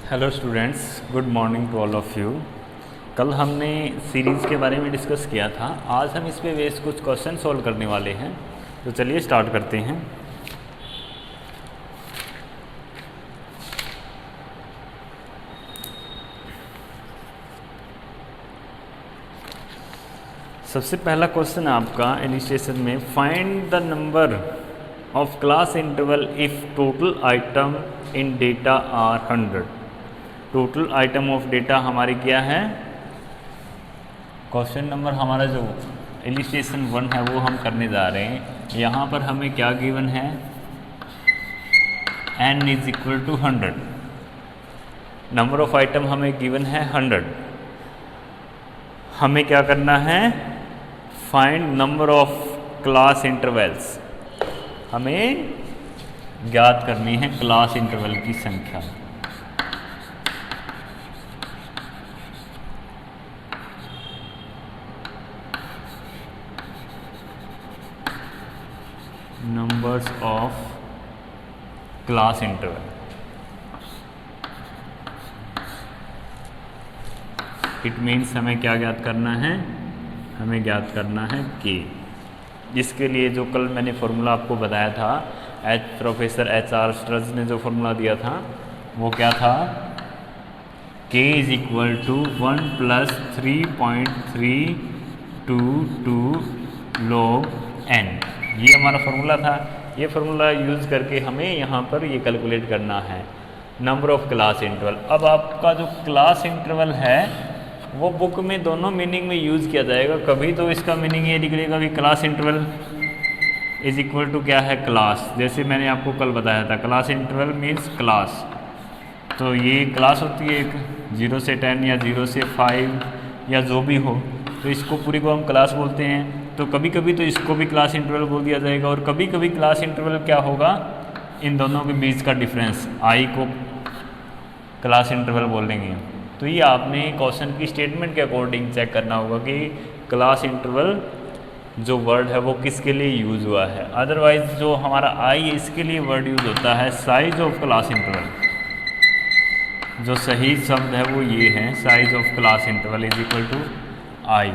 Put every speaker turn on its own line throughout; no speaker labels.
Hello students, good morning to all of you. कल हमने series के बारे में डिस्कस किया था। आज हम इस पे बेस कुछ क्वेश्चन सॉल्व करने वाले हैं, तो चलिए स्टार्ट करते हैं। सबसे पहला क्वेश्चन आपका इलिस्ट्रेशन में, find the number of class interval if total item in data are 100। Total item of data हमारी क्या है? क्वेश्चन नंबर हमारा जो इलिस्ट्रेशन 1 है वो हम करने जा रहे हैं। यहाँ पर हमें क्या गिवन है? n is equal to 100। Number of item हमें गिवन है 100। हमें क्या करना है? Find number of class intervals. हमें ज्ञात करनी है क्लास इंटरवल की संख्या। Numbers of class interval. It means हमें क्या ज्ञात करना है? हमें ज्ञात करना है कि जिसके लिए जो कल मैंने फॉर्मूला आपको बताया था, प्रोफेसर HR स्ट्रज ने जो फॉर्मूला दिया था वो क्या था? k is equal to 1 plus 3.322 log n। ये हमारा फॉर्मूला था। ये फॉर्मूला यूज़ करके हमें यहाँ पर ये कैलकुलेट करना है नंबर ऑफ क्लास इंटरवल। अब आपका जो क्लास इंटरवल है वो बुक में दोनों मीनिंग में यूज़ किया जाएगा। कभी तो इसका मीनिंग ये निकलेगा कि class interval is equal to क्या है? क्लास। जैसे मैंने आपको कल बताया था, क्लास इंटरवल मीन्स क्लास। तो ये क्लास होती है एक 0 से 10 या 0 से 5 या जो भी हो, तो इसको पूरी को हम क्लास बोलते हैं। तो कभी कभी तो इसको भी क्लास इंटरवल बोल दिया जाएगा, और कभी कभी क्लास इंटरवल क्या होगा? इन दोनों के बीच का डिफरेंस आई को क्लास इंटरवल बोलेंगे। तो ये आपने क्वेश्चन की स्टेटमेंट के अकॉर्डिंग चेक करना होगा कि क्लास इंटरवल जो वर्ड है वो किसके लिए यूज़ हुआ है। अदरवाइज जो हमारा आई इसके लिए वर्ड यूज़ होता है साइज ऑफ क्लास इंटरवल। जो सही शब्द है वो ये है, size of class interval is equal to I.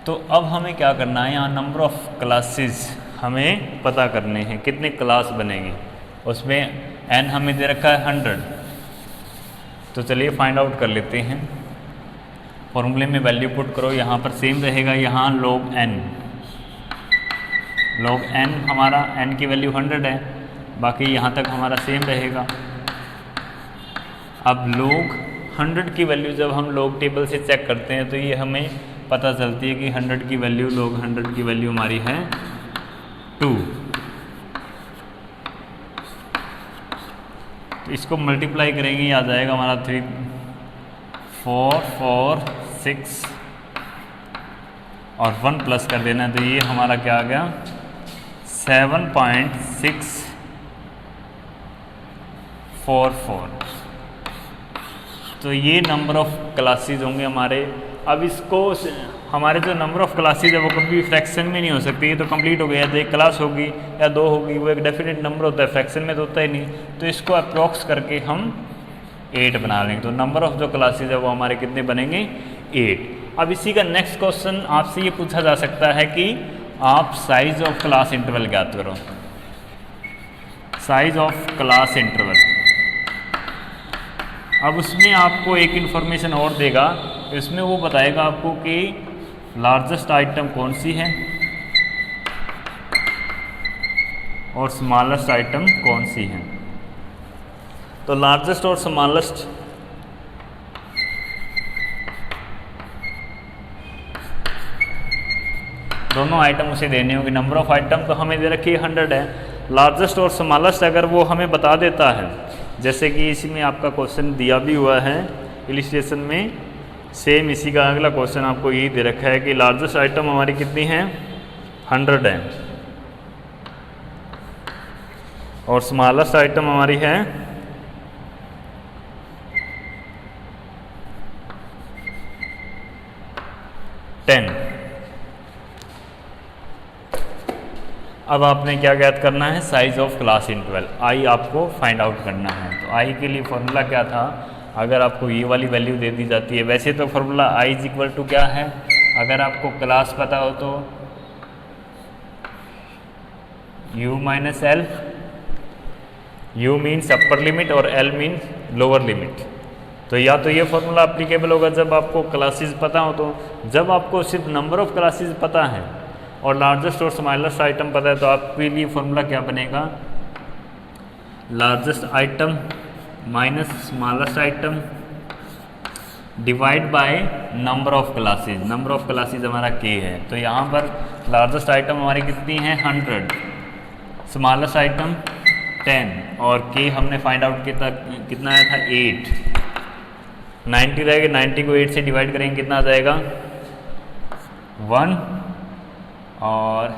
तो अब हमें क्या करना है? यहाँ नंबर ऑफ क्लासेस हमें पता करने हैं, कितने क्लास बनेंगे। उसमें n हमें दे रखा है 100। तो चलिए फाइंड आउट कर लेते हैं। फॉर्मूले में वैल्यू पुट करो, यहाँ पर सेम रहेगा, यहाँ log n। log n हमारा n की वैल्यू 100 है, बाकी यहाँ तक हमारा सेम रहेगा। अब log 100 की वैल्यू जब हम log टेबल से चेक करते हैं तो ये हमें पता चलती है कि 100 की वैल्यू, log 100 की वैल्यू हमारी है 2। तो इसको मल्टीप्लाई करेंगे, आ जाएगा हमारा 3 4 4 6 और 1 प्लस कर देना, तो ये हमारा क्या आ गया? 7.644। तो ये नंबर ऑफ क्लासेस होंगे हमारे। अब इसको हमारे जो नंबर ऑफ क्लासेस है वो कभी फ्रैक्शन में नहीं हो सकती। ये तो कंप्लीट हो गया, तो एक क्लास होगी या 2 होगी, वो एक डेफिनेट नंबर होता है, फ्रैक्शन में तो होता ही नहीं। तो इसको अप्रॉक्स करके हम 8 बना लेंगे। तो नंबर ऑफ जो क्लासेस है वो हमारे कितने बनेंगे? 8। अब इसी का नेक्स्ट क्वेश्चन आपसे ये पूछा जा सकता है कि आप साइज ऑफ क्लास इंटरवल ज्ञात करो। Size of class interval. अब उसमें आपको एक इन्फॉर्मेशन और देगा, इसमें वो बताएगा आपको कि लार्जेस्ट आइटम कौन सी है और स्मॉलेस्ट आइटम कौन सी है। तो लार्जेस्ट और स्मॉलेस्ट दोनों आइटम उसे देने होंगे। नंबर ऑफ आइटम तो हमें दे रखी है 100 है। लार्जेस्ट और स्मॉलेस्ट अगर वो हमें बता देता है, जैसे कि इसी में आपका क्वेश्चन दिया भी हुआ है इलिस्ट्रेशन में, सेम इसी का अगला क्वेश्चन आपको यही दे रखा है कि लार्जेस्ट आइटम हमारी कितनी है? 100 है, और स्मॉलेस्ट आइटम हमारी है 10। अब आपने क्या ज्ञात करना है, साइज ऑफ क्लास इंटरवल आई आपको फाइंड आउट करना है। तो आई के लिए फॉर्मूला क्या था, अगर आपको ये वाली वैल्यू दे दी जाती है, वैसे तो formula i is equal to क्या है, अगर आपको क्लास पता हो तो u minus l, u means upper limit और l मीन्स लोअर लिमिट। तो या तो ये फॉर्मूला अप्लीकेबल होगा जब आपको क्लासेस पता हो, तो जब आपको सिर्फ नंबर ऑफ क्लासेस पता है और लार्जेस्ट और स्मॉलेस्ट आइटम पता है, तो आपके लिए फॉर्मूला क्या बनेगा, largest item minus smallest item divide by number of classes. Number of classes हमारा k है, तो यहाँ पर लार्जेस्ट आइटम हमारी कितनी है 100, स्मॉलेस्ट आइटम 10 और k हमने फाइंड आउट कितना आया था 8। 90 रहेगा, 90 को 8 से डिवाइड करेंगे कितना आ जाएगा 1 और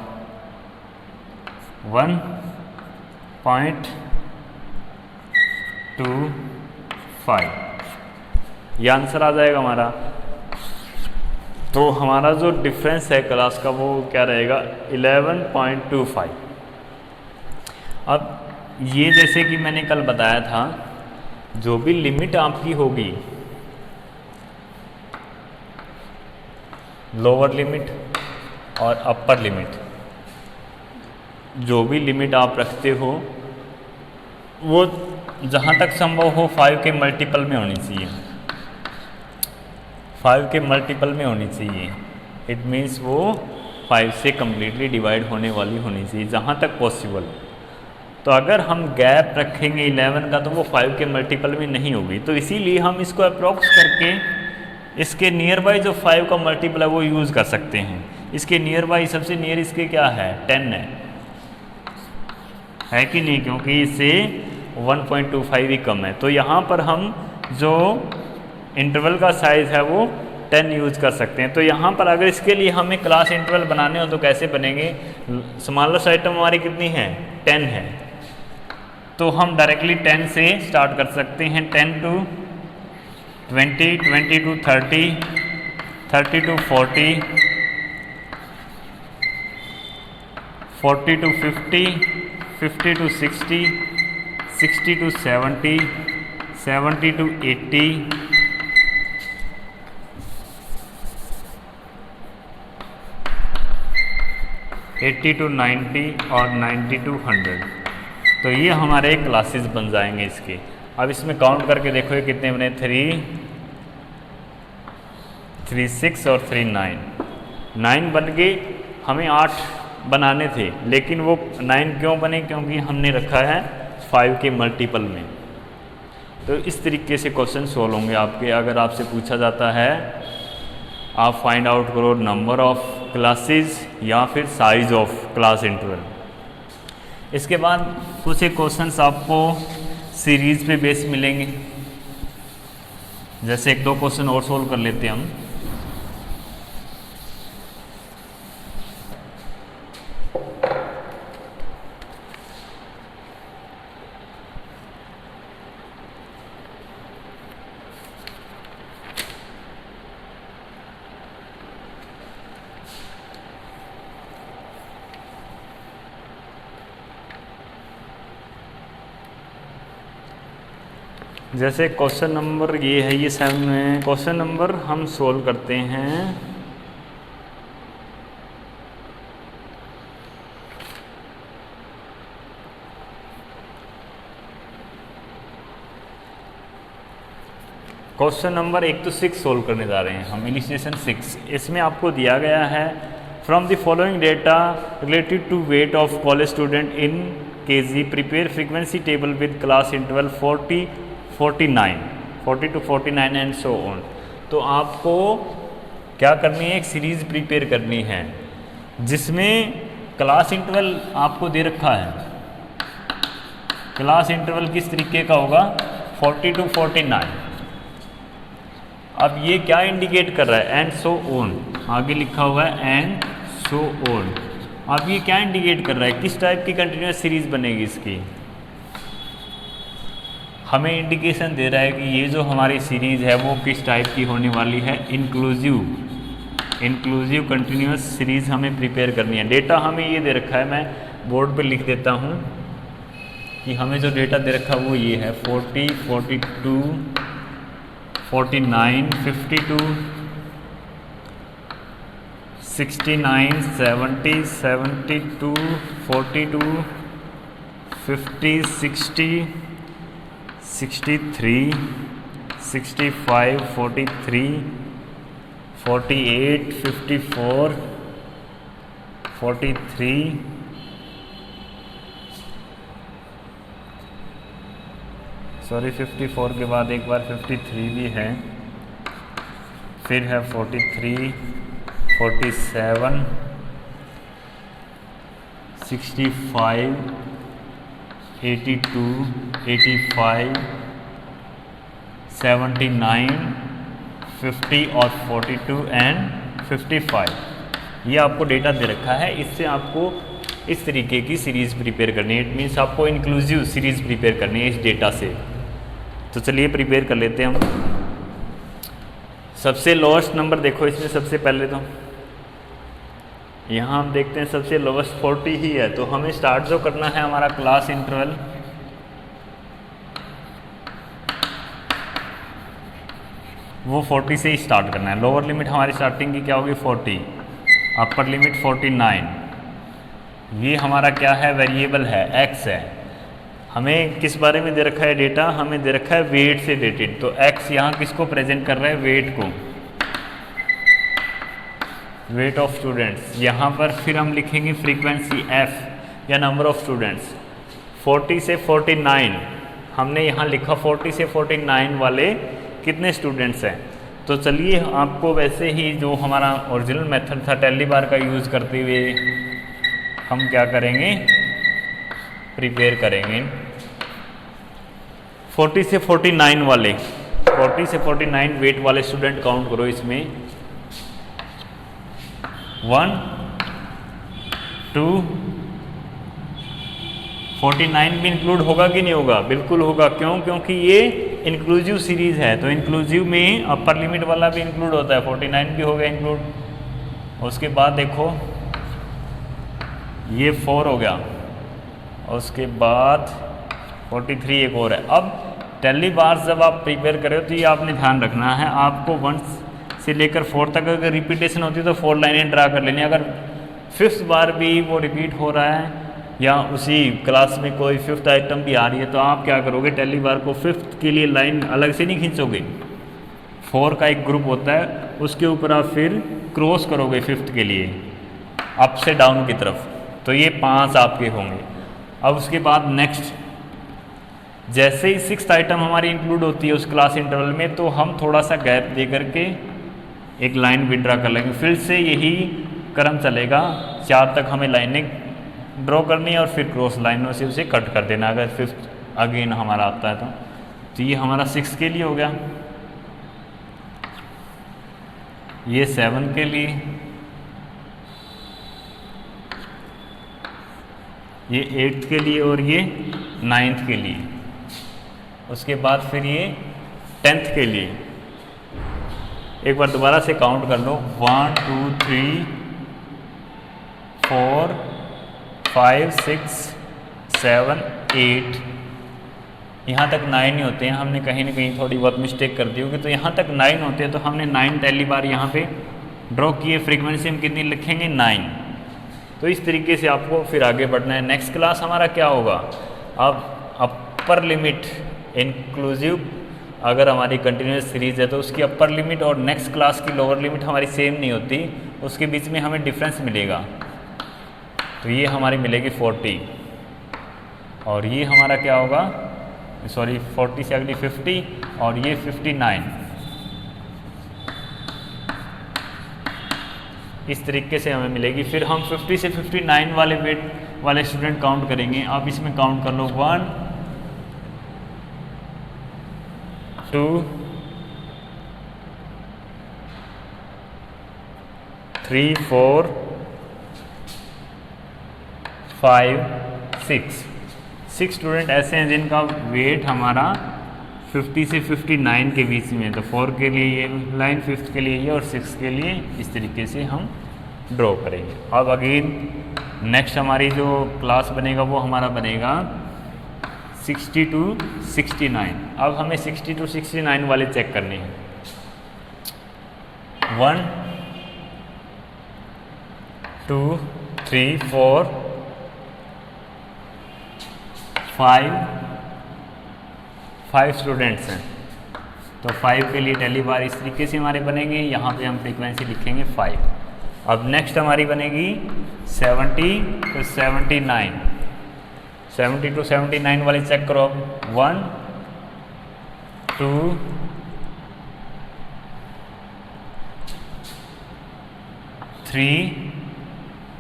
1.25 ये आंसर आ जाएगा हमारा। तो हमारा जो डिफरेंस है क्लास का वो क्या रहेगा 11.25। अब ये जैसे कि मैंने कल बताया था, जो भी लिमिट आपकी होगी, लोअर लिमिट और अपर लिमिट, जो भी लिमिट आप रखते हो वो जहाँ तक संभव हो 5 के मल्टीपल में होनी चाहिए, 5 के मल्टीपल में होनी चाहिए। इट मीन्स वो 5 से कम्प्लीटली डिवाइड होने वाली होनी चाहिए जहाँ तक पॉसिबल। तो अगर हम गैप रखेंगे 11 का तो वो 5 के मल्टीपल में नहीं होगी, तो इसीलिए हम इसको अप्रॉक्स करके इसके नियर बाई जो 5 का मल्टीपल है वो यूज़ कर सकते हैं। इसके नियर बाई सबसे नियर इसके क्या है 10 है कि नहीं, क्योंकि इससे 1.25 ही कम है। तो यहाँ पर हम जो इंटरवल का साइज़ है वो 10 यूज़ कर सकते हैं। तो यहाँ पर अगर इसके लिए हमें क्लास इंटरवल बनाने हो तो कैसे बनेंगे, स्मॉलेस्ट आइटम हमारी कितनी है 10 है, तो हम डायरेक्टली 10 से स्टार्ट कर सकते हैं। 10 to 20, 20 to 30, 30 to 40, 40 to 50, 50 to 60, 60 to 70, 70 to 80, 80 to 90 और 90 to 100। तो ये हमारे क्लासेस बन जाएंगे इसके। अब इसमें काउंट करके देखो ये कितने बने, 3, 3, 6 और 3, 9 बन गए। हमें 8 बनाने थे, लेकिन वो 9 क्यों बने, क्योंकि हमने रखा है 5 के मल्टीपल में। तो इस तरीके से क्वेश्चन सोल्व होंगे आपके। अगर आपसे पूछा जाता है आप फाइंड आउट करो नंबर ऑफ क्लासेस या फिर साइज ऑफ क्लास इंटरवल। इसके बाद कुछ एक क्वेश्चंस आपको सीरीज पे बेस मिलेंगे, जैसे 1-2 क्वेश्चन और सोल्व कर लेते हैं हम। जैसे क्वेश्चन नंबर ये है, ये 7 में क्वेश्चन नंबर हम सोल्व करते हैं। क्वेश्चन नंबर 1 to 6 सोल्व करने जा रहे हैं हम, इलिस्ट्रेशन 6। इसमें आपको दिया गया है from the following data related to weight of college student in KG prepare frequency table with class interval 40 to 49 and so on. तो आपको क्या करनी है, एक सीरीज़ प्रिपेयर करनी है जिसमें क्लास इंटरवल आपको दे रखा है। क्लास इंटरवल किस तरीके का होगा, 40 to 49। अब ये क्या इंडिकेट कर रहा है, एंड सो ऑन, आगे लिखा हुआ है एंड सो ऑन। अब ये क्या इंडिकेट कर रहा है, किस टाइप की कंटिन्यूस सीरीज बनेगी इसकी। हमें इंडिकेशन दे रहा है कि ये जो हमारी सीरीज़ है वो किस टाइप की होने वाली है, इंक्लूसिव कंटिन्यूस सीरीज़ हमें प्रिपेयर करनी है। डेटा हमें ये दे रखा है, मैं बोर्ड पे लिख देता हूँ कि हमें जो डेटा दे रखा वो ये है 40, 42, 49, 52, 69, 70, 72, 42, 50, 60, 63, 65, 43, 48, 54, 43, सॉरी 54 के बाद एक बार 53 भी है, फिर है 43, 47, 65, 82, 85, 79, 50 और 42 एंड 55। ये आपको डेटा दे रखा है। इससे आपको इस तरीके की सीरीज़ प्रिपेयर करनी है। इट मीन्स आपको इंक्लूसिव सीरीज़ प्रिपेयर करनी है इस डेटा से। तो चलिए प्रिपेयर कर लेते हैं हम। सबसे लोएस्ट नंबर देखो इसमें, सबसे पहले तो यहाँ हम देखते हैं सबसे लोवेस्ट 40 ही है। तो हमें स्टार्ट जो करना है हमारा क्लास इंटरवल वो 40 से ही स्टार्ट करना है। लोअर लिमिट हमारी स्टार्टिंग की क्या होगी 40, अपर लिमिट 49। ये हमारा क्या है, वेरिएबल है, x है। हमें किस बारे में दे रखा है डेटा, हमें दे रखा है वेट से रिलेटेड। तो x यहाँ किसको प्रेजेंट कर रहा है, वेट को, वेट ऑफ स्टूडेंट्स। यहाँ पर फिर हम लिखेंगे फ्रीक्वेंसी f या नंबर ऑफ स्टूडेंट्स। 40 से 49 हमने यहाँ लिखा, 40 से 49 वाले कितने स्टूडेंट्स हैं। तो चलिए आपको वैसे ही जो हमारा ओरिजिनल मेथड था टैली बार का यूज़ करते हुए हम क्या करेंगे, प्रिपेयर करेंगे। 40 से 49 वाले, 40 से 49 वेट वाले स्टूडेंट काउंट करो इसमें। 1, 2, 49 भी इंक्लूड होगा कि नहीं होगा, बिल्कुल होगा। क्यों, क्योंकि ये इंक्लूसिव सीरीज़ है। तो इंक्लूसिव में अपर लिमिट वाला भी इंक्लूड होता है, 49 भी हो गया इंक्लूड। उसके बाद देखो ये 4 हो गया, उसके बाद 43 एक और है। अब टैली बार जब आप प्रिपेयर करें तो ये आपने ध्यान रखना है, आपको 1 से लेकर 4 तक अगर रिपीटेशन होती है तो 4 लाइनें ड्रा कर लेनी। अगर 5th बार भी वो रिपीट हो रहा है या उसी क्लास में कोई 5th आइटम भी आ रही है तो आप क्या करोगे, टैली बार को 5th के लिए लाइन अलग से नहीं खींचोगे। 4 का एक ग्रुप होता है, उसके ऊपर आप फिर क्रॉस करोगे 5th के लिए अप से डाउन की तरफ। तो ये 5 आपके होंगे। अब उसके बाद नेक्स्ट, जैसे ही 6th आइटम हमारी इंक्लूड होती है उस क्लास इंटरवल में तो हम थोड़ा सा गैप दे करके एक लाइन विड्रा कर लेंगे। फिर से यही क्रम चलेगा, 4 तक हमें लाइनें ड्रॉ करनी है और फिर क्रॉस लाइनों से उसे कट कर देना अगर 5th अगेन हमारा आता है तो ये हमारा 6 के लिए हो गया, ये 7 के लिए, ये 8th के लिए और ये 9th के लिए। उसके बाद फिर ये 10th के लिए। एक बार दोबारा से काउंट कर लो, 1, 2, 3, 4, 5, 6, 7, 8। यहाँ तक 9 ही होते हैं, हमने कहीं ना कहीं थोड़ी बहुत मिस्टेक कर दी होगी। तो यहाँ तक 9 होते हैं तो हमने 9 टैली बार यहाँ पे ड्रॉ किए। फ्रीक्वेंसी हम कितनी लिखेंगे, 9। तो इस तरीके से आपको फिर आगे बढ़ना है। नेक्स्ट क्लास हमारा क्या होगा, अब अपर लिमिट इंक्लूसिव अगर हमारी कंटिन्यूस सीरीज़ है तो उसकी अपर लिमिट और नेक्स्ट क्लास की लोअर लिमिट हमारी सेम नहीं होती, उसके बीच में हमें डिफरेंस मिलेगा। तो ये हमारी मिलेगी 40 और ये हमारा क्या होगा, सॉरी 40 से अगली 50 और ये 59। इस तरीके से हमें मिलेगी। फिर हम 50 से 59 वाले वेट वाले स्टूडेंट काउंट करेंगे। आप इसमें काउंट कर लो, 1, 2, 3, 4, 5, 6 स्टूडेंट ऐसे हैं जिनका वेट हमारा 50 से 59 के बीच में। तो 4 के लिए ये लाइन, 5th के लिए ये और 6 के लिए इस तरीके से हम ड्रॉ करेंगे। अब अगेन नेक्स्ट हमारी जो क्लास बनेगा वो हमारा बनेगा 60 to 69। अब हमें 60 to 69 वाले चेक करने हैं। 1 2 3 4 5 स्टूडेंट्स हैं, तो 5 के लिए टैली बार इस तरीके से हमारे बनेंगे। यहाँ पे हम फ्रीक्वेंसी लिखेंगे 5। अब नेक्स्ट हमारी बनेगी 70 to 79। 70 to 79 वाले चेक करो। 1 2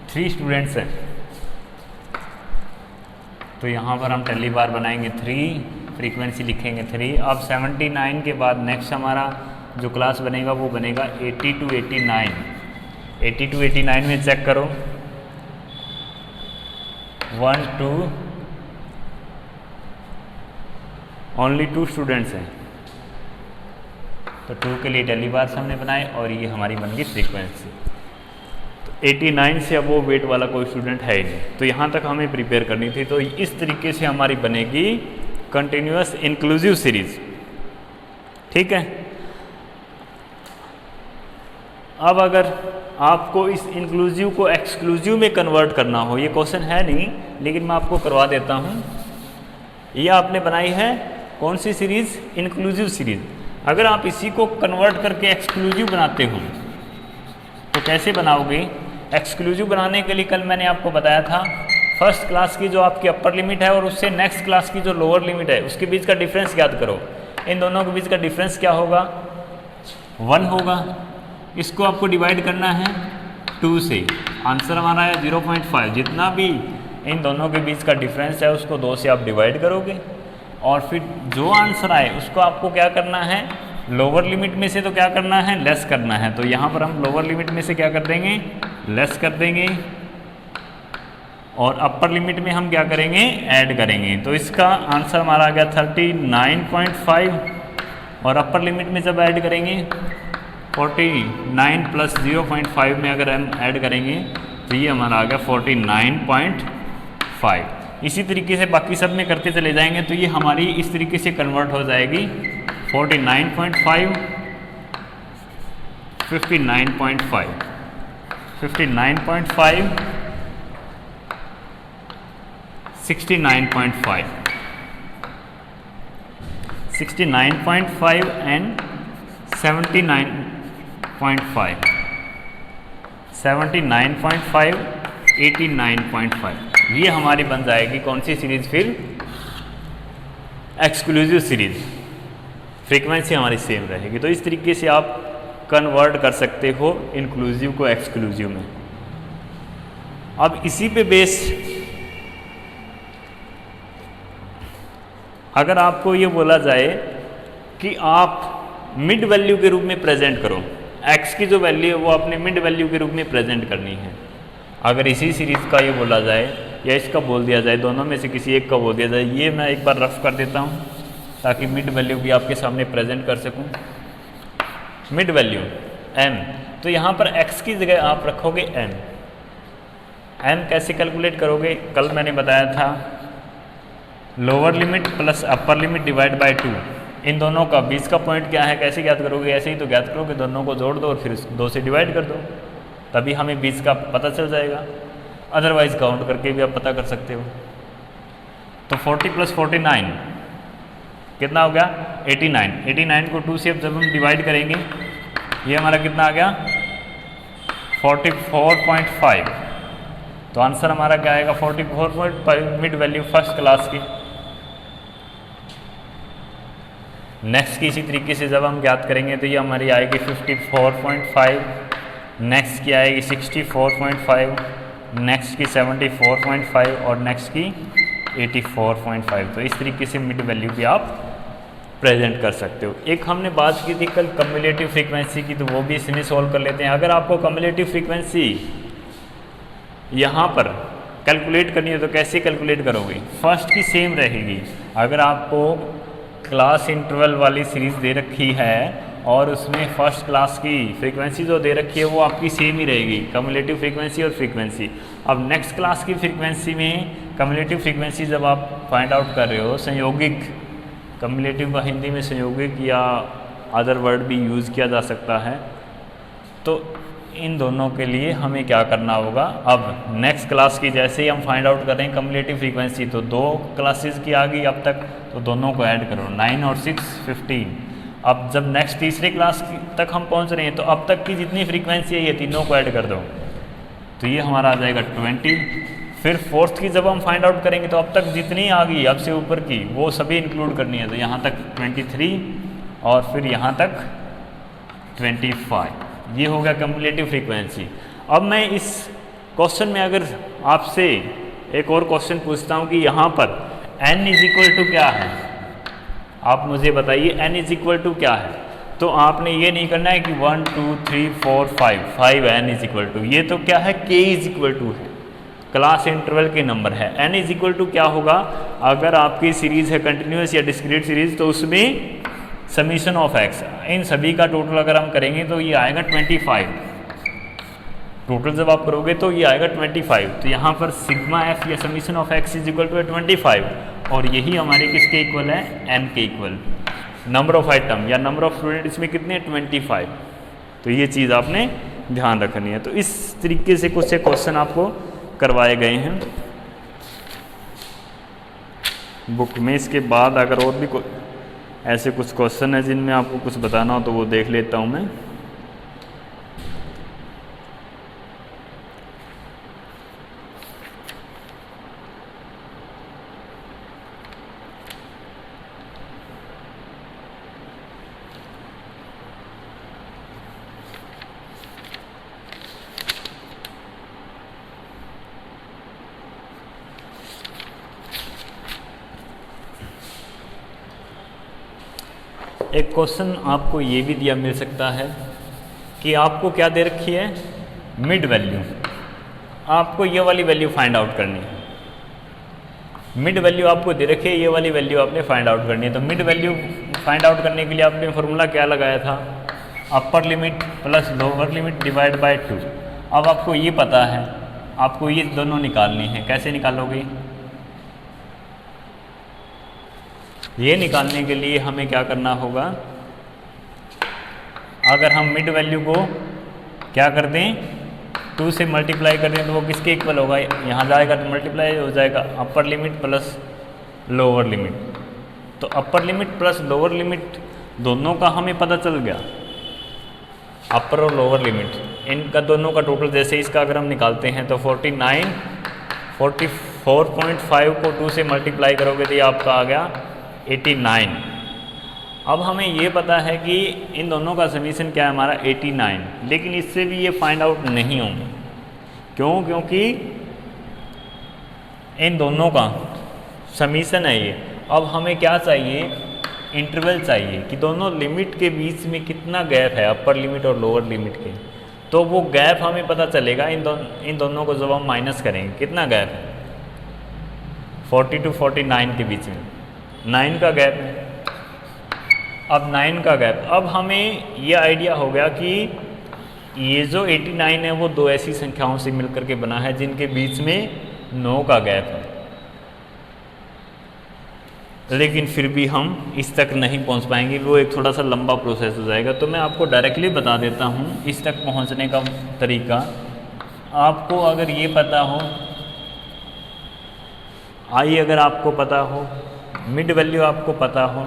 3 स्टूडेंट्स हैं, तो यहाँ पर हम टैली बार बनाएंगे 3, फ्रीक्वेंसी लिखेंगे 3। अब 79 के बाद नेक्स्ट हमारा जो क्लास बनेगा वो बनेगा 80 to 89। 80 to 89 में चेक करो। 1 2 ओनली 2 स्टूडेंट्स हैं, तो 2 के लिए टैली बार हमने बनाए और ये हमारी बन गई फ्रीक्वेंसी। तो 89 से अब वो वेट वाला कोई स्टूडेंट है ही नहीं, तो यहाँ तक हमें प्रिपेयर करनी थी। तो इस तरीके से हमारी बनेगी कंटिन्यूअस इंक्लूसिव सीरीज। ठीक है। अब अगर आपको इस इंक्लूसिव को एक्सक्लूसिव में कन्वर्ट करना हो, ये क्वेश्चन है नहीं लेकिन मैं आपको करवा देता हूँ। ये आपने बनाई है कौन सी सीरीज? Inclusive series. अगर आप इसी को कन्वर्ट करके एक्सक्लूसिव बनाते हो तो कैसे बनाओगे? एक्सक्लूसिव बनाने के लिए कल मैंने आपको बताया था, फर्स्ट क्लास की जो आपकी अपर लिमिट है और उससे नेक्स्ट क्लास की जो लोअर लिमिट है उसके बीच का डिफरेंस याद करो। इन दोनों के बीच का डिफरेंस क्या होगा? 1 होगा। इसको आपको डिवाइड करना है 2 से, आंसर हमारा है 0.5। जितना भी इन दोनों के बीच का डिफरेंस है उसको 2 से आप डिवाइड करोगे और फिर जो आंसर आए उसको आपको क्या करना है? लोअर लिमिट में से तो क्या करना है? लेस करना है। तो यहाँ पर हम लोअर लिमिट में से क्या कर देंगे? लेस कर देंगे और अपर लिमिट में हम क्या करेंगे? ऐड करेंगे। तो इसका आंसर हमारा आ गया 39.5 और अपर लिमिट में जब ऐड करेंगे 49 प्लस 0.5 में अगर हम ऐड करेंगे तो ये हमारा आ गया 49.5। इसी तरीके से बाकी सब में करते चले जाएंगे तो ये हमारी इस तरीके से कन्वर्ट हो जाएगी 49.5, 59.5, 59.5, 69.5, 69.5 एंड 79.5, 79.5, 89.5। ये हमारी बन जाएगी कौन सी सीरीज? फिर एक्सक्लूसिव सीरीज। फ्रीक्वेंसी हमारी सेम रहेगी। तो इस तरीके से आप कन्वर्ट कर सकते हो इंक्लूसिव को एक्सक्लूसिव में। अब इसी पे बेस अगर आपको ये बोला जाए कि आप मिड वैल्यू के रूप में प्रेजेंट करो, x की जो वैल्यू है वो आपने मिड वैल्यू के रूप में प्रेजेंट करनी है। अगर इसी सीरीज़ का ये बोला जाए या इसका बोल दिया जाए, दोनों में से किसी एक का बोल दिया जाए, ये मैं एक बार रफ कर देता हूँ ताकि मिड वैल्यू भी आपके सामने प्रेजेंट कर सकूँ। मिड वैल्यू m, तो यहाँ पर x की जगह आप रखोगे m। m कैसे कैलकुलेट करोगे? कल मैंने बताया था lower limit plus upper limit divide by 2। इन दोनों का बीच का पॉइंट क्या है? कैसे ज्ञात करोगे? ऐसे ही तो ज्ञात करोगे, दोनों को जोड़ दो और फिर 2 से डिवाइड कर दो, तभी हमें बीच का पता चल जाएगा। अदरवाइज काउंट करके भी आप पता कर सकते हो। तो 40 प्लस 49 कितना हो गया? 89। 89 को 2 से अब जब हम डिवाइड करेंगे ये हमारा कितना आ गया? 44.5। तो आंसर हमारा क्या आएगा? 44.5 मिड वैल्यू फर्स्ट क्लास की। नेक्स्ट की इसी तरीके से जब हम ज्ञात करेंगे तो ये हमारी आएगी 54.5, नेक्स्ट की आएगी 64.5, नेक्स्ट की 74.5 और नेक्स्ट की 84.5। तो इस तरीके से मिड वैल्यू भी आप प्रेजेंट कर सकते हो। एक हमने बात की थी कल कम्युलेटिव फ्रीक्वेंसी की, तो वो भी इसमें सॉल्व कर लेते हैं। अगर आपको कम्युलेटिव फ्रीक्वेंसी यहाँ पर कैलकुलेट करनी है तो कैसे कैलकुलेट करोगे? फर्स्ट की सेम रहेगी। अगर आपको क्लास इंटरवल वाली सीरीज़ दे रखी है और उसमें फर्स्ट क्लास की फ्रीक्वेंसी जो दे रखी है वो आपकी सेम ही रहेगी, कम्युलेटिव फ्रीक्वेंसी और फ्रीक्वेंसी। अब नेक्स्ट क्लास की फ्रीक्वेंसी में कम्युलेटिव फ्रीक्वेंसी जब आप फाइंड आउट कर रहे हो, संयोगिक, कम्युलेटिव का हिंदी में संयोगिक या अदर वर्ड भी यूज़ किया जा सकता है, तो इन दोनों के लिए हमें क्या करना होगा, अब नेक्स्ट क्लास की जैसे ही हम फाइंड आउट कर रहे हैं कम्युलेटिव फ्रीक्वेंसी, तो 2 क्लासेस की आ गई अब तक, तो दोनों को ऐड करो, 9 और 6 15। अब जब नेक्स्ट तीसरी क्लास तक हम पहुंच रहे हैं तो अब तक की जितनी फ्रीक्वेंसी है ये तीनों को ऐड कर दो, तो ये हमारा आ जाएगा 20। फिर फोर्थ की जब हम फाइंड आउट करेंगे तो अब तक जितनी आ गई अब से ऊपर की वो सभी इंक्लूड करनी है, तो यहाँ तक 23 और फिर यहाँ तक 25, ये हो गया कम्युलेटिव फ्रीक्वेंसी। अब मैं इस क्वेश्चन में अगर आपसे एक और क्वेश्चन पूछता हूँ कि यहाँ पर n इज इक्वल टू क्या है, आप मुझे बताइए n इज इक्वल टू क्या है। तो आपने ये नहीं करना है कि 1 2 3 4 5 n इज इक्वल टू, ये तो क्या है k इज इक्वल टू है, क्लास इंटरवल के नंबर है। n इज इक्वल टू क्या होगा, अगर आपकी सीरीज़ है कंटिन्यूस या डिस्क्रीट सीरीज तो उसमें समीशन ऑफ x, इन सभी का टोटल अगर हम करेंगे तो ये आएगा 25, टोटल जब आप करोगे तो ये आएगा 25। तो यहाँ पर सिग्मा f या summation of x is equal to 25, और यही हमारे किसके इक्वल है, n के इक्वल। नंबर ऑफ आइटम या नंबर ऑफ स्टूडेंट इसमें कितने, 25। तो ये चीज़ आपने ध्यान रखनी है। तो इस तरीके से कुछ क्वेश्चन आपको करवाए गए हैं बुक में। इसके बाद अगर और भी ऐसे कुछ क्वेश्चन है जिनमें आपको कुछ बताना हो तो वो देख लेता हूँ मैं। एक क्वेश्चन आपको ये भी दिया मिल सकता है कि आपको क्या दे रखी है, मिड वैल्यू, आपको ये वाली वैल्यू फाइंड आउट करनी है। मिड वैल्यू आपको दे रखी है, ये वाली वैल्यू आपने फाइंड आउट करनी है। तो मिड वैल्यू फाइंड आउट करने के लिए आपने फॉर्मूला क्या लगाया था, अपर limit plus lower limit divide by 2। अब आपको ये पता है, आपको ये दोनों निकालनी है। कैसे निकालोगे, ये निकालने के लिए हमें क्या करना होगा, अगर हम मिड वैल्यू को क्या कर दें, 2 से मल्टीप्लाई कर दें तो वो किसके इक्वल होगा, यहाँ जाएगा तो मल्टीप्लाई हो जाएगा upper limit plus lower limit. तो upper limit plus lower limit दोनों का हमें पता चल गया, अपर और लोअर लिमिट इनका दोनों का टोटल। जैसे इसका अगर हम निकालते हैं तो 44.5 को 2 से मल्टीप्लाई करोगे तो ये आपका आ गया 89। अब हमें ये पता है कि इन दोनों का समीशन क्या है हमारा 89, लेकिन इससे भी ये फाइंड आउट नहीं होंगे। क्यों, क्योंकि इन दोनों का समीशन है ये। अब हमें क्या चाहिए, इंटरवल चाहिए कि दोनों लिमिट के बीच में कितना गैप है, अपर लिमिट और लोअर लिमिट के। तो वो गैप हमें पता चलेगा इन दोनों को जब हम माइनस करेंगे, कितना गैप है, 40 to 49 के बीच में 9 का गैप है। अब 9 का गैप, अब हमें ये आइडिया हो गया कि ये जो 89 है वो 2 ऐसी संख्याओं से मिलकर के बना है जिनके बीच में 9 का गैप है। लेकिन फिर भी हम इस तक नहीं पहुंच पाएंगे, वो एक थोड़ा सा लंबा प्रोसेस हो जाएगा। तो मैं आपको डायरेक्टली बता देता हूं इस तक पहुंचने का तरीका। आपको अगर ये पता हो, आई अगर आपको पता हो, मिड वैल्यू आपको पता हो,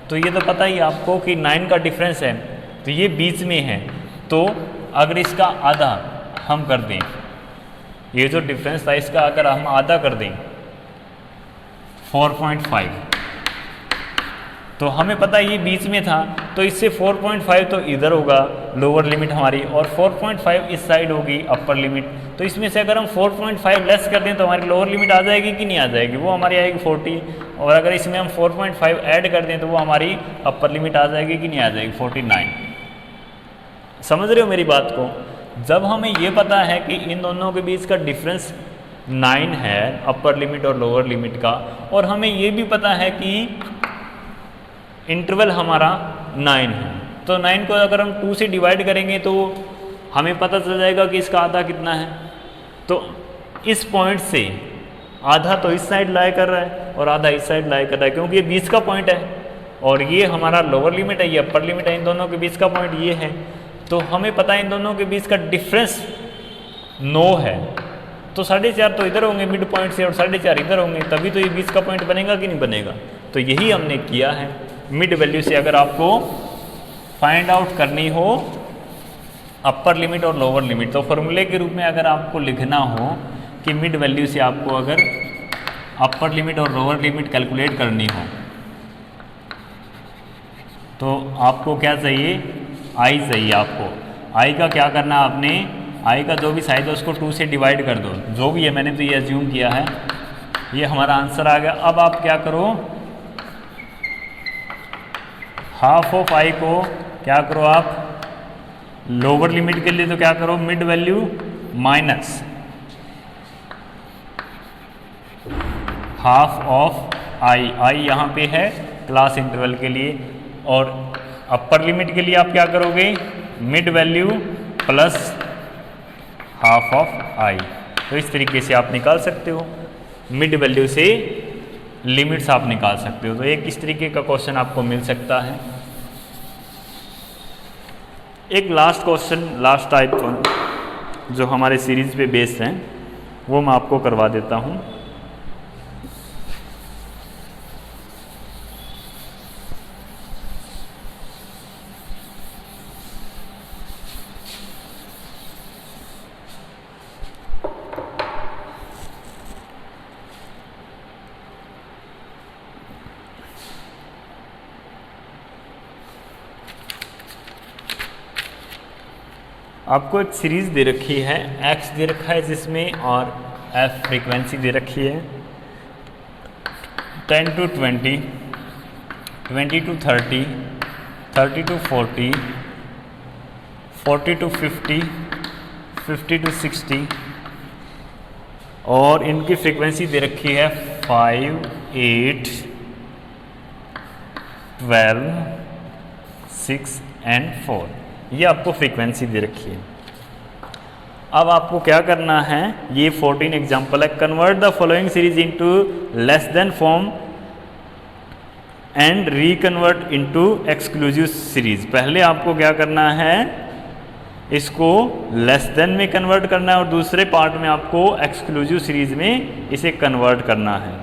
तो ये तो पता ही आपको कि 9 का डिफरेंस है, तो ये बीच में है। तो अगर इसका आधा हम कर दें, ये जो डिफरेंस था इसका अगर हम आधा कर दें 4.5, तो हमें पता है ये बीच में था, तो इससे 4.5 तो इधर होगा लोअर लिमिट हमारी, और 4.5 इस साइड होगी अपर लिमिट। तो इसमें से अगर हम 4.5 लेस कर दें तो हमारी लोअर लिमिट आ जाएगी कि नहीं आ जाएगी, वो हमारी आएगी 40। और अगर इसमें हम 4.5 ऐड कर दें तो वो हमारी अपर लिमिट आ जाएगी कि नहीं आ जाएगी, 49। समझ रहे हो मेरी बात को। जब हमें ये पता है कि इन दोनों के बीच का डिफरेंस 9 है, अपर लिमिट और लोअर लिमिट का, और हमें ये भी पता है कि इंटरवल हमारा 9 है, तो 9 को अगर हम 2 से डिवाइड करेंगे तो हमें पता चल जाएगा कि इसका आधा कितना है। तो इस पॉइंट से आधा तो इस साइड लाई कर रहा है और आधा इस साइड लाई कर रहा है, क्योंकि ये 20 का पॉइंट है और ये हमारा लोअर लिमिट है, ये अपर लिमिट है। इन दोनों के बीच का पॉइंट ये है, तो हमें पता है इन दोनों के बीच का डिफरेंस 9 है। तो 4.5 तो इधर होंगे मिड पॉइंट से और 4.5 इधर होंगे, तभी तो ये 20 का पॉइंट बनेगा कि नहीं बनेगा। तो यही हमने किया है। मिड वैल्यू से अगर आपको फाइंड आउट करनी हो अपर लिमिट और लोअर लिमिट, तो फॉर्मूले के रूप में अगर आपको लिखना हो कि मिड वैल्यू से आपको अगर अपर लिमिट और लोअर लिमिट कैलकुलेट करनी हो तो आपको क्या चाहिए, आई चाहिए। आपको आई का क्या करना, आपने आई का जो भी साइज है उसको 2 से डिवाइड कर दो, जो भी है। मैंने तो ये अज्यूम किया है, ये हमारा आंसर आ गया। अब आप क्या करो, हाफ ऑफ आई को क्या करो आप लोअर लिमिट के लिए, तो क्या करो mid value minus half of I. I यहाँ पे है क्लास इंटरवल के लिए, और अपर लिमिट के लिए आप क्या करोगे mid value plus half of I. तो इस तरीके से आप निकाल सकते हो, मिड वैल्यू से लिमिट्स आप निकाल सकते हो। तो एक इस तरीके का क्वेश्चन आपको मिल सकता है। एक लास्ट क्वेश्चन, लास्ट टाइप जो हमारे सीरीज पे बेस्ड हैं, वो मैं आपको करवा देता हूँ। आपको एक सीरीज दे रखी है, x दे रखा है जिसमें, और f फ्रीक्वेंसी दे रखी है 10 to 20, 20 to 30, 30 to 40, 40 to 50, 50 to 60, और इनकी फ्रीक्वेंसी दे रखी है 5, 8, 12, 6 and 4। ये आपको फ्रीक्वेंसी दे रखी है। अब आपको क्या करना है, ये 14 एग्जाम्पल है। Convert the following series into less than form and reconvert into exclusive series. पहले आपको क्या करना है, इसको लेस देन में कन्वर्ट करना है, और दूसरे पार्ट में आपको एक्सक्लूसिव सीरीज में इसे कन्वर्ट करना है।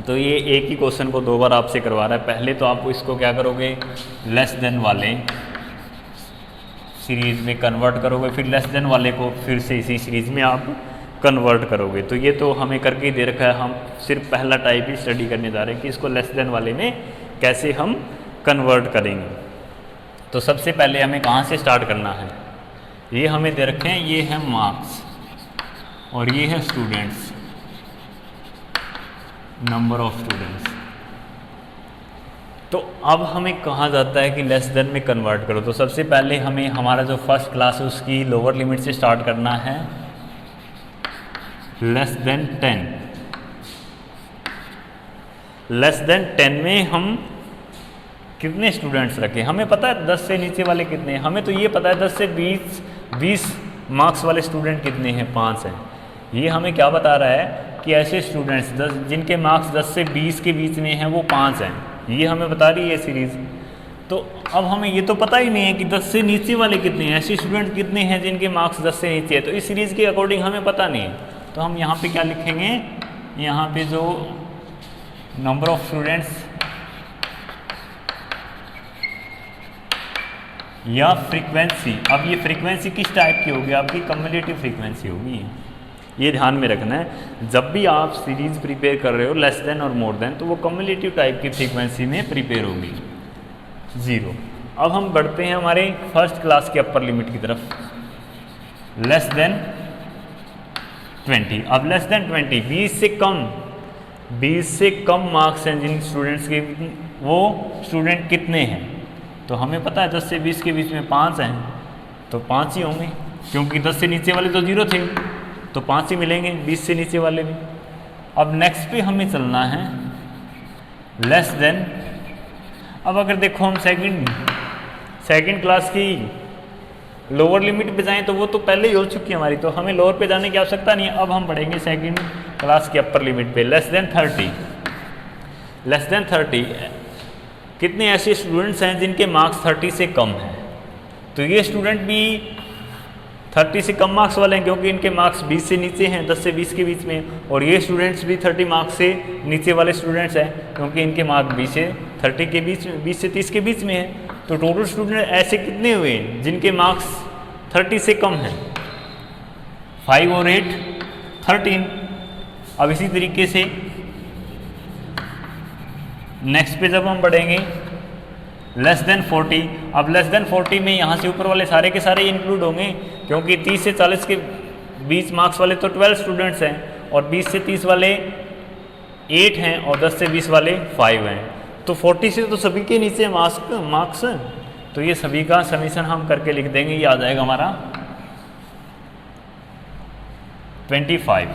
तो ये एक ही क्वेश्चन को 2 बार आपसे करवा रहा है। पहले तो आप इसको क्या करोगे, लेस देन वाले सीरीज में कन्वर्ट करोगे, फिर लेस देन वाले को फिर से इसी सीरीज में आप कन्वर्ट करोगे। तो ये तो हमें करके ही दे रखा है, हम सिर्फ पहला टाइप ही स्टडी करने जा रहे हैं कि इसको लेस देन वाले में कैसे हम कन्वर्ट करेंगे। तो सबसे पहले हमें कहाँ से स्टार्ट करना है, ये हमें दे रखे हैं, ये है मार्क्स और ये है स्टूडेंट्स, नंबर ऑफ स्टूडेंट्स। तो अब हमें कहा जाता है कि लेस देन में कन्वर्ट करो। तो सबसे पहले हमें हमारा जो फर्स्ट क्लास है उसकी लोअर लिमिट से स्टार्ट करना है, लेस देन 10। लेस देन 10 में हम कितने स्टूडेंट्स रखें, हमें पता है 10 से नीचे वाले कितने हैं, हमें तो ये पता है 10 से 20 मार्क्स वाले स्टूडेंट कितने हैं, 5 हैं। ये हमें क्या बता रहा है कि ऐसे स्टूडेंट्स 10 जिनके मार्क्स 10 से 20 के बीच में हैं वो 5 हैं, ये हमें बता रही है सीरीज़। तो अब हमें ये तो पता ही नहीं है कि 10 से नीचे वाले कितने हैं, ऐसे स्टूडेंट कितने हैं जिनके मार्क्स 10 से नीचे है, तो इस सीरीज़ के अकॉर्डिंग हमें पता नहीं है। तो हम यहाँ पे क्या लिखेंगे, यहाँ पे जो नंबर ऑफ स्टूडेंट्स या फ्रीक्वेंसी, अब ये फ्रीक्वेंसी किस टाइप की होगी, आपकी कम्युलेटिव फ्रीक्वेंसी होगी। ये ध्यान में रखना है, जब भी आप सीरीज प्रिपेयर कर रहे हो लेस देन और मोर देन, तो वो कम्युलेटिव टाइप की फ्रीक्वेंसी में प्रिपेयर होगी 0। अब हम बढ़ते हैं हमारे फर्स्ट क्लास के अपर लिमिट की तरफ, लेस देन 20। अब लेस देन 20 20 से कम मार्क्स हैं जिन स्टूडेंट्स के, वो स्टूडेंट कितने हैं, तो हमें पता है 10 से 20 के बीच में 5 हैं, तो 5 ही होंगे, क्योंकि 10 से नीचे वाले तो 0 थे, तो 5 ही मिलेंगे 20 से नीचे वाले भी। अब नेक्स्ट पे हमें चलना है लेस देन। अब अगर देखो हम सेकंड क्लास की लोअर लिमिट पे जाएं तो वो तो पहले ही हो चुकी है हमारी, तो हमें लोअर पे जाने की आवश्यकता नहीं है। अब हम बढ़ेंगे सेकंड क्लास की अपर लिमिट पे, लेस देन 30। लेस देन 30 कितने ऐसे स्टूडेंट्स हैं जिनके मार्क्स 30 से कम हैं? तो ये स्टूडेंट भी 30 से कम मार्क्स वाले हैं, क्योंकि इनके मार्क्स 20 से नीचे हैं, 10 से 20 के बीच में। और ये स्टूडेंट्स भी 30 मार्क्स से नीचे वाले स्टूडेंट्स हैं, क्योंकि इनके मार्क्स 20 से 30 के बीच, 20 से 30 के बीच में हैं। तो टोटल स्टूडेंट ऐसे कितने हुए जिनके मार्क्स 30 से कम हैं? 5 और 8 13। अब इसी तरीके से नेक्स्ट पे जब हम बढ़ेंगे लेस देन 40। अब लेस देन 40 में यहाँ से ऊपर वाले सारे के सारे इंक्लूड होंगे, क्योंकि 30 से 40 के बीच मार्क्स वाले तो 12 स्टूडेंट्स हैं, और 20 से 30 वाले 8 हैं, और 10 से 20 वाले 5 हैं। तो 40 से तो सभी के नीचे मार्क्स, तो ये सभी का समीशन हम करके लिख देंगे, ये आ जाएगा हमारा 25।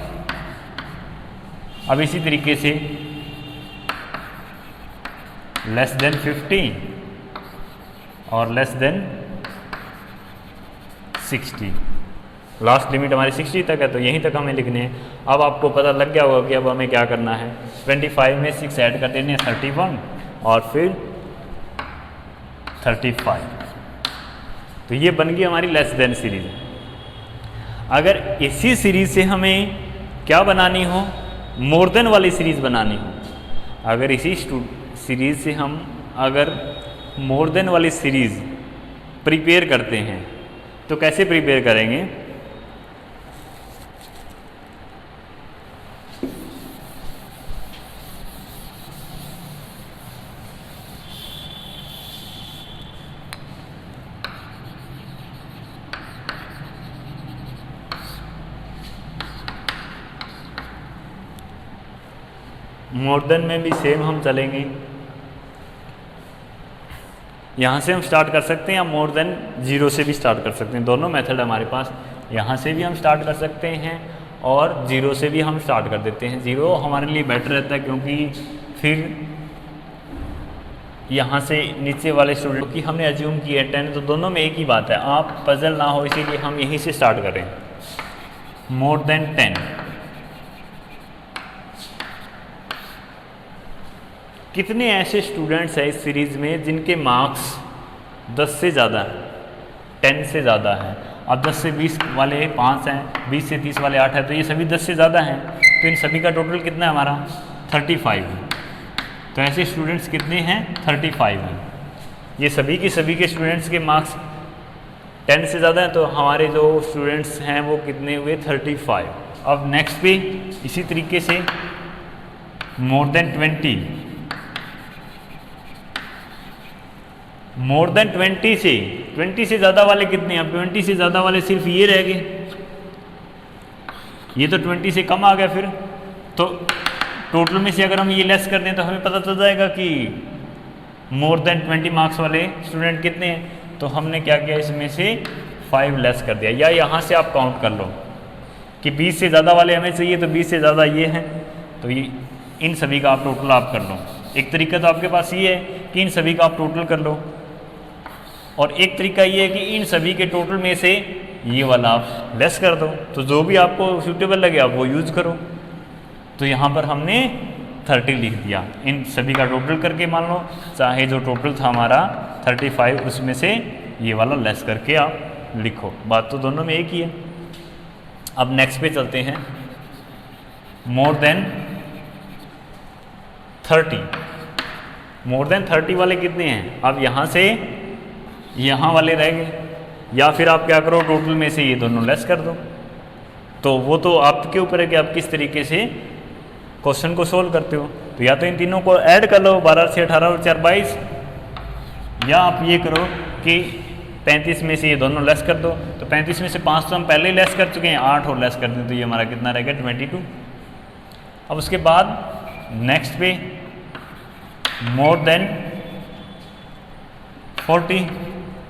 अब इसी तरीके से लेस देन 50 और लेस देन 60। लास्ट लिमिट हमारी 60 तक है, तो यहीं तक हमें लिखने हैं। अब आपको पता लग गया होगा कि अब हमें क्या करना है। 25 में 6 ऐड कर देने हैं 31, और फिर 35। तो ये बन गई हमारी लेस देन सीरीज। अगर इसी सीरीज से हमें क्या बनानी हो, मोर देन वाली सीरीज बनानी हो, अगर इसी सीरीज से हम अगर मोर देन वाली सीरीज प्रिपेयर करते हैं तो कैसे प्रिपेयर करेंगे? मोर देन में भी सेम हम चलेंगे। यहाँ से हम स्टार्ट कर सकते हैं या मोर देन 0 से भी स्टार्ट कर सकते हैं, दोनों मेथड हमारे पास। यहाँ से भी हम स्टार्ट कर सकते हैं और 0 से भी हम स्टार्ट कर देते हैं। 0 हमारे लिए बेटर रहता है, क्योंकि फिर यहाँ से नीचे वाले स्टूडेंट की हमने अज्यूम किया है 10, तो दोनों में एक ही बात है, आप पजल ना हो, इसीलिए हम यहीं से स्टार्ट करें। मोर देन 10 कितने ऐसे स्टूडेंट्स हैं इस सीरीज़ में जिनके मार्क्स 10 से ज़्यादा हैं, 10 से ज़्यादा हैं? अब 10 से 20 वाले 5 हैं, 20 से 30 वाले 8 हैं, तो ये सभी 10 से ज़्यादा हैं। तो इन सभी का टोटल कितना है हमारा? 35 है। तो ऐसे स्टूडेंट्स कितने हैं? 35 हैं। ये सभी के स्टूडेंट्स के मार्क्स 10 से ज़्यादा हैं, तो हमारे जो स्टूडेंट्स हैं वो कितने हुए? 35। अब नेक्स्ट पे इसी तरीके से मोर देन 20। मोर देन 20 से ज़्यादा वाले कितने हैं? अब 20 से ज़्यादा वाले सिर्फ ये रह गए, ये तो 20 से कम आ गया। फिर तो टोटल में से अगर हम ये लेस कर दें तो हमें पता चल जाएगा कि मोर देन 20 मार्क्स वाले स्टूडेंट कितने हैं। तो हमने क्या किया, इसमें से 5 लेस कर दिया। या यहाँ से आप काउंट कर लो कि 20 से ज़्यादा वाले हमें चाहिए, तो 20 से ज़्यादा ये हैं, तो ये इन सभी का आप टोटल आप कर लो। एक तरीका तो आपके पास ये है कि इन सभी का आप टोटल कर लो, और एक तरीका ये है कि इन सभी के टोटल में से ये वाला आप लेस कर दो। तो जो भी आपको सूटेबल लगे आप वो यूज़ करो। तो यहाँ पर हमने 30 लिख दिया, इन सभी का टोटल करके मान लो, चाहे जो टोटल था हमारा 35 उसमें से ये वाला लेस करके आप लिखो। बात तो दोनों में एक ही है। अब नेक्स्ट पे चलते हैं। मोर देन 30, मोर देन 30 वाले कितने हैं? अब यहाँ से यहाँ वाले रह गए, या फिर आप क्या करो, टोटल में से ये दोनों लेस कर दो। तो वो तो आपके ऊपर है कि आप किस तरीके से क्वेश्चन को सोल्व करते हो। तो या तो इन तीनों को ऐड कर लो, 12 से 18 और 4 22, या आप ये करो कि 35 में से ये दोनों लेस कर दो। तो 35 में से 5 तो हम पहले ही लेस कर चुके हैं, 8 और लेस कर दें तो ये हमारा कितना रहेगा? 22। अब उसके बाद नेक्स्ट पे मोर देन 40,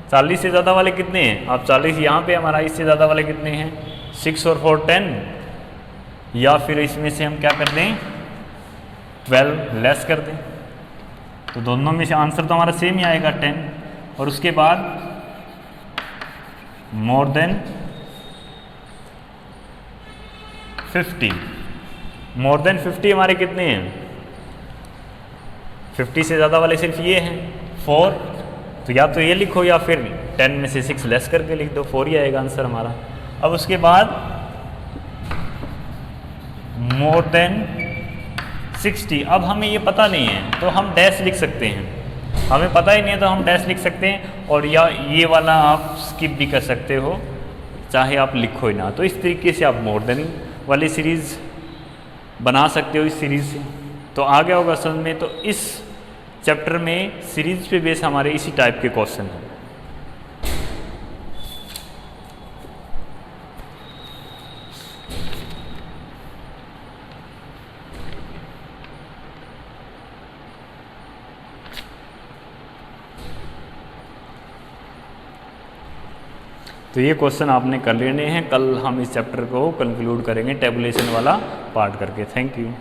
40 से ज़्यादा वाले कितने हैं? अब 40 यहाँ पे हमारा, इससे ज़्यादा वाले कितने हैं? 6 और 4 10, या फिर इसमें से हम क्या कर दें 12 लेस कर दें, तो दोनों में से आंसर तो हमारा सेम ही आएगा 10। और उसके बाद मोर देन 50, मोर देन 50 हमारे कितने हैं? 50 से ज़्यादा वाले सिर्फ ये हैं 4, तो या तो ये लिखो या फिर 10 में से 6 लेस करके लिख दो, 4 ही आएगा आंसर हमारा। अब उसके बाद मोर देन 60, अब हमें ये पता नहीं है तो हम डैश लिख सकते हैं, हमें पता ही नहीं है तो हम डैश लिख सकते हैं, और या ये वाला आप स्किप भी कर सकते हो, चाहे आप लिखो ही ना। तो इस तरीके से आप मोर देन वाली सीरीज़ बना सकते हो इस सीरीज़ से। तो आ गया होगा समझ में। तो इस चैप्टर में सीरीज पे बेस हमारे इसी टाइप के क्वेश्चन हैं। तो ये क्वेश्चन आपने कर लेने हैं, कल हम इस चैप्टर को कंक्लूड करेंगे टेबुलेशन वाला पार्ट करके। Thank you.